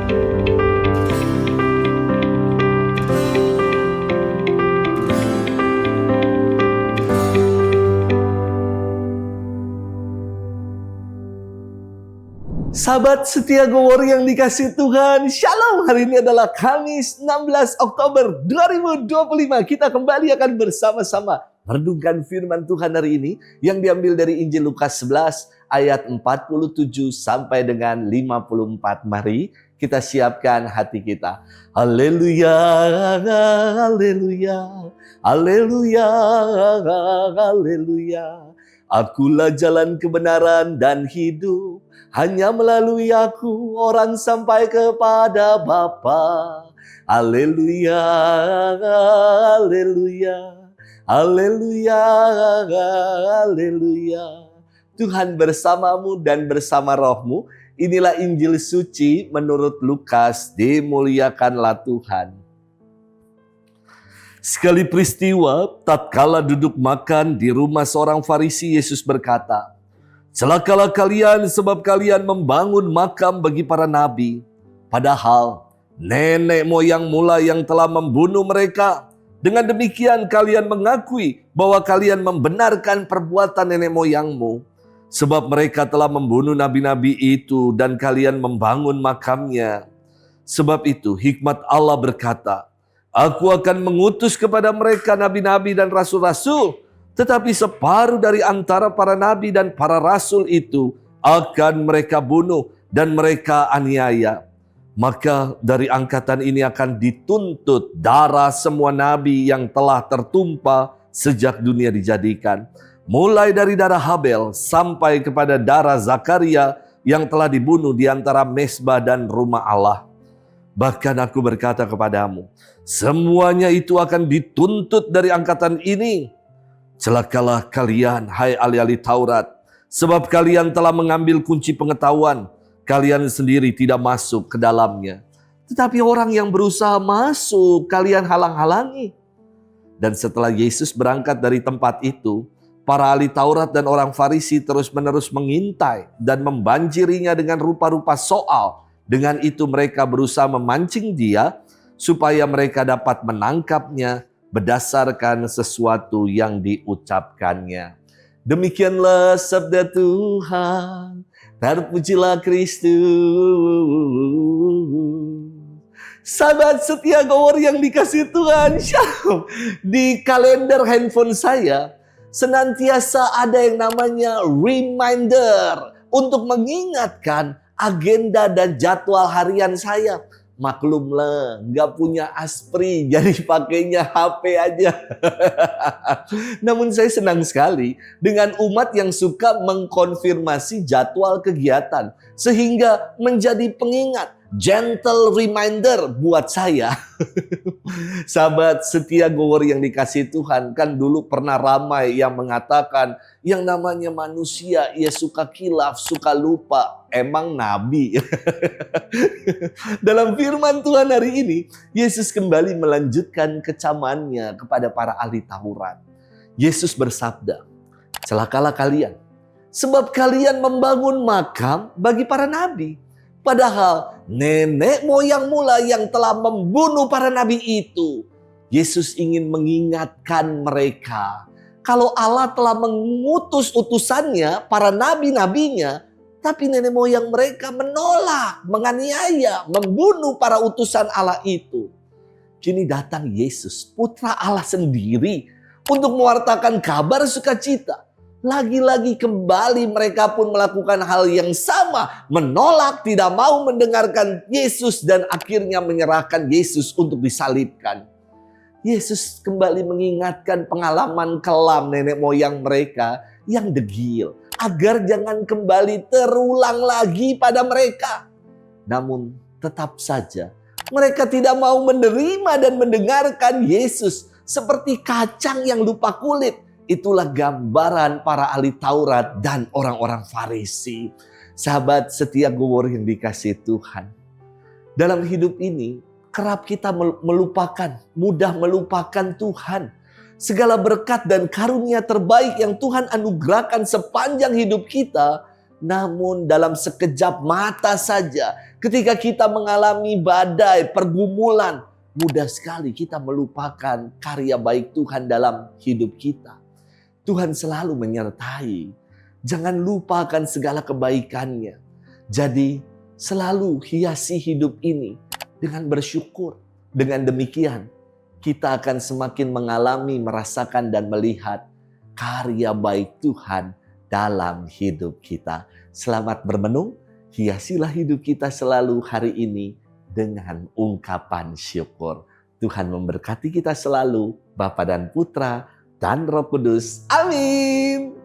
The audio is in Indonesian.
Sahabat setia Go Warrior yang dikasihi Tuhan, Shalom. Hari ini adalah Kamis 16 Oktober 2025. Kita kembali akan bersama-sama merenungkan firman Tuhan hari ini yang diambil dari Injil Lukas 11 ayat 47 sampai dengan 54. Mari kita siapkan hati kita. Haleluya, haleluya, haleluya, haleluya. Akulah jalan kebenaran dan hidup. Hanya melalui aku orang sampai kepada Bapa. Haleluya, haleluya, haleluya, haleluya. Tuhan bersamamu dan bersama rohmu. Inilah Injil suci menurut Lukas. Dimuliakanlah Tuhan. Sekali peristiwa, tatkala duduk makan di rumah seorang Farisi, Yesus berkata, "Celakalah kalian sebab kalian membangun makam bagi para nabi. Padahal nenek moyang mula yang telah membunuh mereka. Dengan demikian kalian mengakui bahwa kalian membenarkan perbuatan nenek moyangmu. Sebab mereka telah membunuh nabi-nabi itu dan kalian membangun makamnya. Sebab itu hikmat Allah berkata, Aku akan mengutus kepada mereka nabi-nabi dan rasul-rasul. Tetapi separuh dari antara para nabi dan para rasul itu akan mereka bunuh dan mereka aniaya. Maka dari angkatan ini akan dituntut darah semua nabi yang telah tertumpah sejak dunia dijadikan. Mulai dari darah Habel sampai kepada darah Zakaria yang telah dibunuh di antara mezbah dan rumah Allah. Bahkan aku berkata kepadamu, semuanya itu akan dituntut dari angkatan ini. Celakalah kalian, hai ahli-ahli Taurat, sebab kalian telah mengambil kunci pengetahuan, kalian sendiri tidak masuk ke dalamnya. Tetapi orang yang berusaha masuk, kalian halang-halangi." Dan setelah Yesus berangkat dari tempat itu, para ahli Taurat dan orang Farisi terus-menerus mengintai dan membanjirinya dengan rupa-rupa soal. Dengan itu mereka berusaha memancing dia supaya mereka dapat menangkapnya berdasarkan sesuatu yang diucapkannya. Demikianlah sabda Tuhan. Terpujilah Kristus. Sahabat setia Go Warrior yang dikasihi Tuhan, Shalom. Di kalender handphone saya senantiasa ada yang namanya reminder untuk mengingatkan agenda dan jadwal harian saya. Maklumlah, nggak punya Aspri, jadi pakainya HP aja. Namun saya senang sekali dengan umat yang suka mengkonfirmasi jadwal kegiatan, sehingga menjadi pengingat, gentle reminder buat saya. Sahabat setia Go Warrior yang dikasihi Tuhan, kan dulu pernah ramai yang mengatakan yang namanya manusia, ia suka kilaf, suka lupa. Emang nabi? Dalam firman Tuhan hari ini, Yesus kembali melanjutkan kecamannya kepada para ahli Taurat. Yesus bersabda, "Celakalah kalian, sebab kalian membangun makam bagi para nabi. Padahal nenek moyang mula yang telah membunuh para nabi itu." Yesus ingin mengingatkan mereka, kalau Allah telah mengutus utusannya, para nabi-nabinya, tapi nenek moyang mereka menolak, menganiaya, membunuh para utusan Allah itu. Kini datang Yesus, putra Allah sendiri, untuk mewartakan kabar sukacita. Lagi-lagi kembali mereka pun melakukan hal yang sama, menolak, tidak mau mendengarkan Yesus dan akhirnya menyerahkan Yesus untuk disalibkan. Yesus kembali mengingatkan pengalaman kelam nenek moyang mereka yang degil, agar jangan kembali terulang lagi pada mereka. Namun tetap saja mereka tidak mau menerima dan mendengarkan Yesus, seperti kacang yang lupa kulit. Itulah gambaran para ahli Taurat dan orang-orang Farisi. Sahabat setia Go Warrior yang dikasihi Tuhan, dalam hidup ini kerap kita melupakan, mudah melupakan Tuhan. Segala berkat dan karunia terbaik yang Tuhan anugerahkan sepanjang hidup kita, namun dalam sekejap mata saja Ketika kita mengalami badai, pergumulan, mudah sekali kita melupakan karya baik Tuhan dalam hidup kita. Tuhan selalu menyertai. Jangan lupakan segala kebaikannya. Jadi selalu hiasi hidup ini dengan bersyukur. Dengan demikian, kita akan semakin mengalami, merasakan, dan melihat karya baik Tuhan dalam hidup kita. Selamat bermenung, hiasilah hidup kita selalu hari ini dengan ungkapan syukur. Tuhan memberkati kita selalu, Bapa dan Putra dan Roh Kudus. Amin.